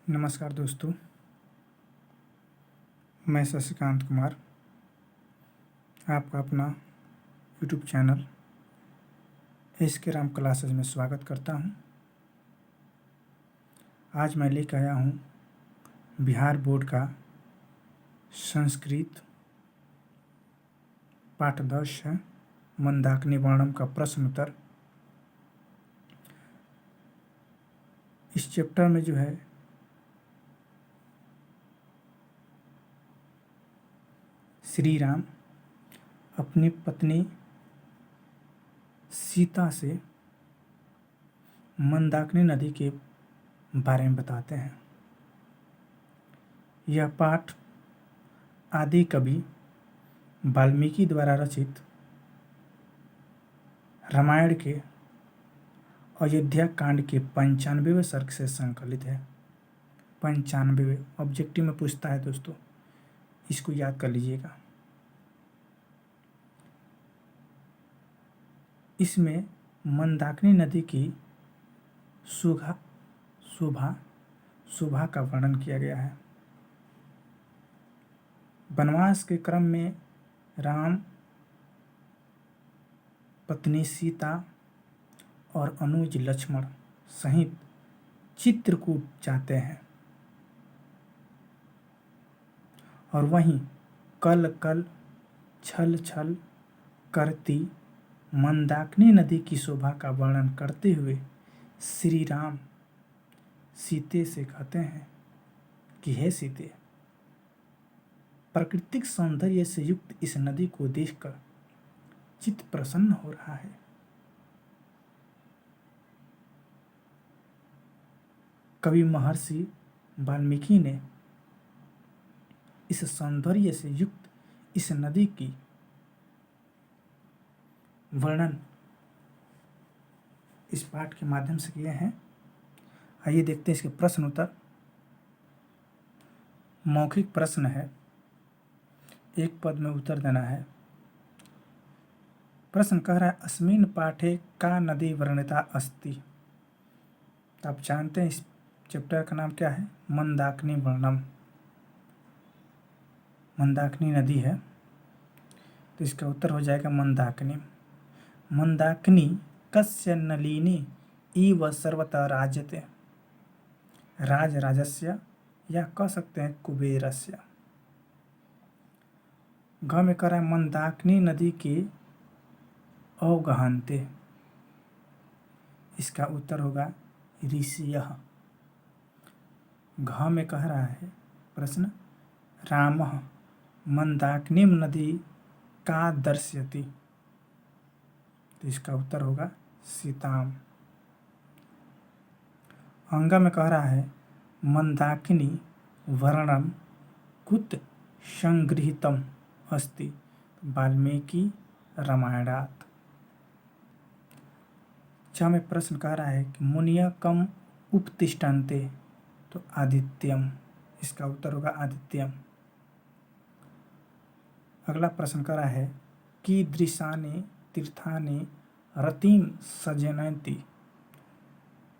नमस्कार दोस्तों, मैं शशिकांत कुमार आपका अपना यूट्यूब चैनल एस के राम क्लासेज में स्वागत करता हूं। आज मैं लेकर आया हूं बिहार बोर्ड का संस्कृत पाठ 10 है, मंदाकिनी वर्णम का प्रश्न उत्तर। इस चैप्टर में जो है श्री राम अपनी पत्नी सीता से मंदाकिनी नदी के बारे में बताते हैं। यह पाठ आदि कवि वाल्मीकि द्वारा रचित रामायण के अयोध्या कांड के 95वें सर्ग से संकलित है। 95वें ऑब्जेक्टिव में पूछता है दोस्तों, इसको याद कर लीजिएगा। इसमें मंदाकिनी नदी की शोभा का वर्णन किया गया है। वनवास के क्रम में राम पत्नी सीता और अनुज लक्ष्मण सहित चित्रकूट जाते हैं और वहीं कल कल छल छल करती मंदाकिनी नदी की शोभा का वर्णन करते हुए श्री राम सीते से कहते हैं कि हे सीते, प्राकृतिक सौंदर्य से युक्त इस नदी को देखकर चित्त प्रसन्न हो रहा है। कवि महर्षि वाल्मीकि ने इस सौंदर्य से युक्त इस नदी की वर्णन इस पाठ के माध्यम से किए हैं। आइए देखते हैं इसके प्रश्न उत्तर। मौखिक प्रश्न है, एक पद में उत्तर देना है। प्रश्न कह रहा है अस्मिन् पाठे का नदी वर्णिता अस्ति। तो आप जानते हैं इस चैप्टर का नाम क्या है, मंदाकिनी वर्णम। मंदाकिनी नदी है तो इसका उत्तर हो जाएगा मंदाकिनी। मंदाकिनी कस्य नलिनी इव सर्वतः राजते। राजस्य या कह सकते हैं कुबेरस्य। घ में कह रहा है मंदाकिनी नदी के अवगहन्ते। इसका उत्तर होगा ऋषियः। घ में कह रहा है प्रश्न रामः मंदाकिनीं नदी का दर्शयति। तो इसका उत्तर होगा सीताम। अंग में कह रहा है मंदाकिनी वर्णनम कुत संगृहीतम अस्ति। वाल्मीकि रामायणात्। च में प्रश्न कह रहा है कि मुनिय कम उपतिष्ठन्ते। तो आदित्यम। इसका उत्तर होगा आदित्यम। अगला प्रश्न कह रहा है कीदृशानि तीर्थानि रतिं सजनयन्ति।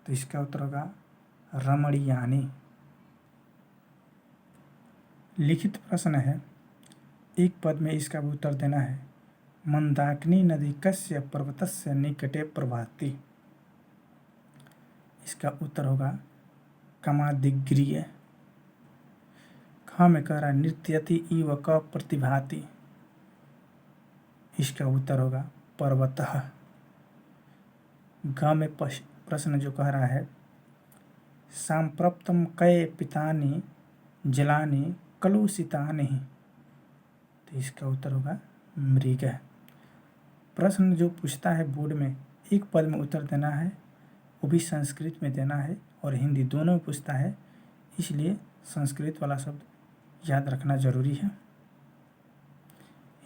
तो इसका उत्तर होगा रमणीयानि। लिखित प्रश्न है, एक पद में इसका उत्तर देना है। मंदाकिनी नदी कस्य पर्वतस्य निकटे प्रवहति। इसका उत्तर होगा कमादिग्रीय। ख में कह रहा है नृत्यति इव क प्रतिभाति। इसका उत्तर होगा पर्वतः। ग में प्रश्न जो कह रहा है सांप्रप्तम कये पितानि जलानि कलुषितानि। तो इसका उत्तर होगा मृग। प्रश्न जो पूछता है बोर्ड में, एक पद में उत्तर देना है, वो भी संस्कृत में देना है और हिंदी दोनों में पूछता है, इसलिए संस्कृत वाला शब्द याद रखना जरूरी है।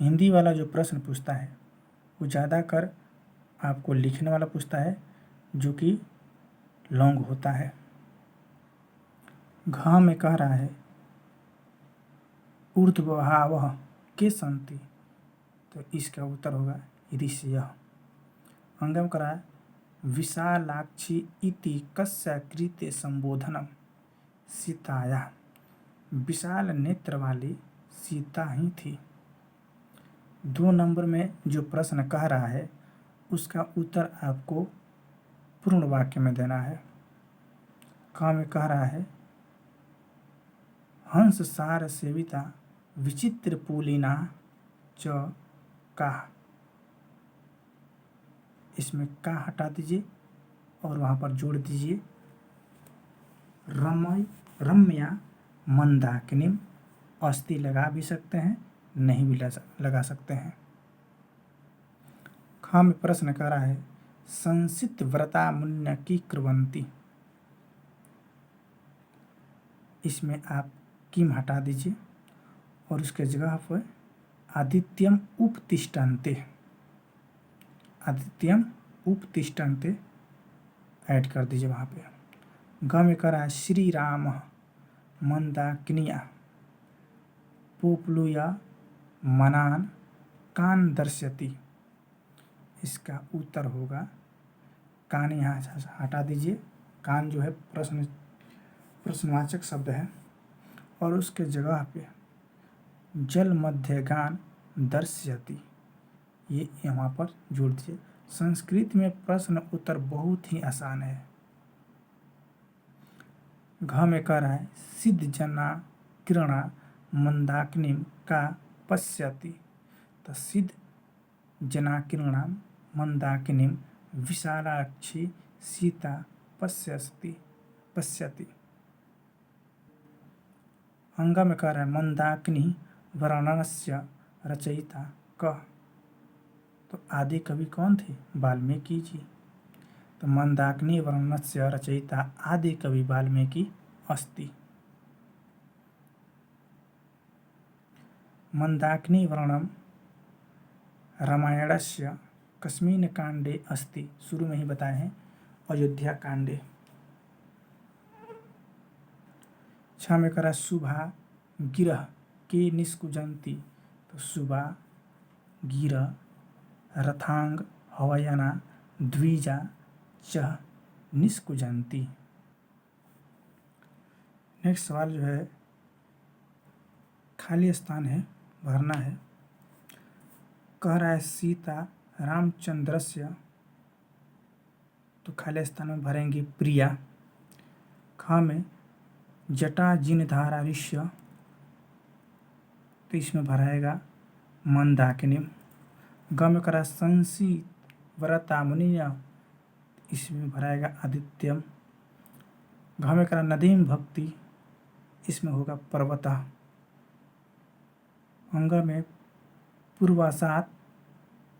हिंदी वाला जो प्रश्न पूछता है वो ज़्यादा कर आपको लिखने वाला पूछता है, जो कि लॉन्ग होता है। घ में कह रहा है ऊर्ध्वभावः के सन्ति। तो इसका उत्तर होगा ऋषयः। अंग में कह रहा है विशालाक्षी इति कस्य कृते संबोधनम। सीताया, विशाल नेत्र वाली सीता ही थी। 2 नंबर में जो प्रश्न कह रहा है उसका उत्तर आपको पूर्ण वाक्य में देना है। क में कह रहा है हंस सार सेविता विचित्र पुलिना च का। इसमें का हटा दीजिए और वहाँ पर जोड़ दीजिए रम्या मंदाकिनी। अस्ति लगा भी सकते हैं, नहीं भी लगा सकते हैं। ख में प्रश्न कर रहा है संसित व्रता मुन्य की कृवंती। इसमें आप किम हटा दीजिए और उसके जगह पर आदित्यम उपतिष्ठन्ते, आदित्यम उपतिष्ठन्ते ऐड कर दीजिए वहाँ पे। ग में करा श्री राम मंदाकिनिया पोपलुया मनान कान दर्शयति। इसका उत्तर होगा कान, यहाँ हटा दीजिए। कान जो है प्रश्नवाचक शब्द है और उसके जगह पे जल मध्य गान दर्शयति, ये यहाँ पर जोड़ दीजिए। संस्कृत में प्रश्न उत्तर बहुत ही आसान है। घ में कह रहा है सिद्ध जना किरणा मंदाकिनी का पश्यति। तो सिद्ध जना किरणा मंदाकिनी विशालाक्षी सीता पश्यति। अंग में कह रहा है मंदाकिनी वर्णनस्य रचयिता क। तो आदि कवि कौन थे? वाल्मीकि जी। तो मंदाकिनी वर्णनस्य रचयिता आदि कवि वाल्मीकि अस्ति। मंदाकिनी वर्णनम रामायणस्य कस्मिन् कांडे अस्ति। शुरू में ही बताए हैं अयोध्या कांडे। छ में करा शुभा गिरह के निष्कुजंती। तो शुभा गिरह रथांग हवयना द्विजा च निष्कुजंती। नेक्स्ट सवाल जो है खाली स्थान है, भरना है। कह रहा है सीता रामचंद्रस्य, तो खाली स्थान में भरेंगे प्रिया। ख में जटा जिनधारा ऋष्य, तो इसमें भराएगा मंदाकिनी। ग में करा संसी व्रता मुनिया, इसमें भराएगा आदित्यम। घ में करा नदीम भक्ति, इसमें होगा पर्वता। अंग में पूर्वासात,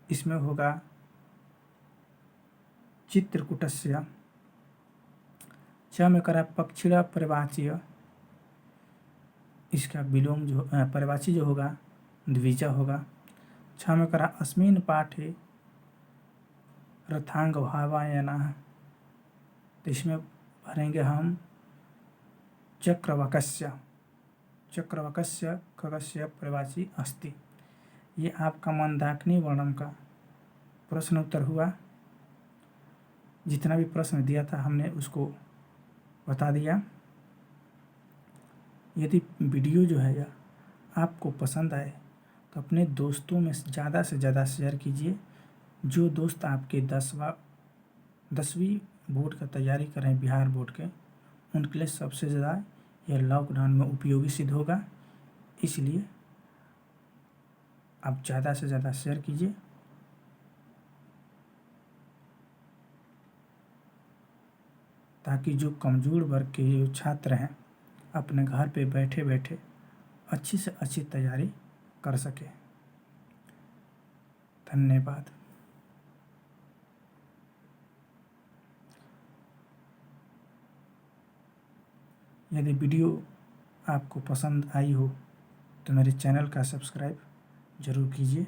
इसमें होगा चित्रकूटस्य। च में करा पक्षिणा परिवाच्य, इसका विलोम जो परिवाची जो होगा द्विजा होगा। छ में करा अस्मिन् पाठे रथांग भावायना, तो इसमें भरेंगे हम चक्रवाकस्य खगस्य परिवाची अस्ति। ये आपका मंदाकिनी वर्णम का प्रश्न उत्तर हुआ। जितना भी प्रश्न दिया था हमने उसको बता दिया। यदि वीडियो जो है यह आपको पसंद आए तो अपने दोस्तों में से ज़्यादा शेयर कीजिए। जो दोस्त आपके 10वीं बोर्ड का तैयारी कर रहे हैं, बिहार बोर्ड के, उनके लिए सबसे ज़्यादा यह लॉकडाउन में उपयोगी सिद्ध होगा। इसलिए आप ज़्यादा से ज़्यादा शेयर कीजिए ताकि जो कमज़ोर वर्ग के जो छात्र हैं अपने घर पे बैठे बैठे अच्छी से अच्छी तैयारी कर सके। धन्यवाद। यदि वीडियो आपको पसंद आई हो तो मेरे चैनल का सब्सक्राइब ज़रूर कीजिए।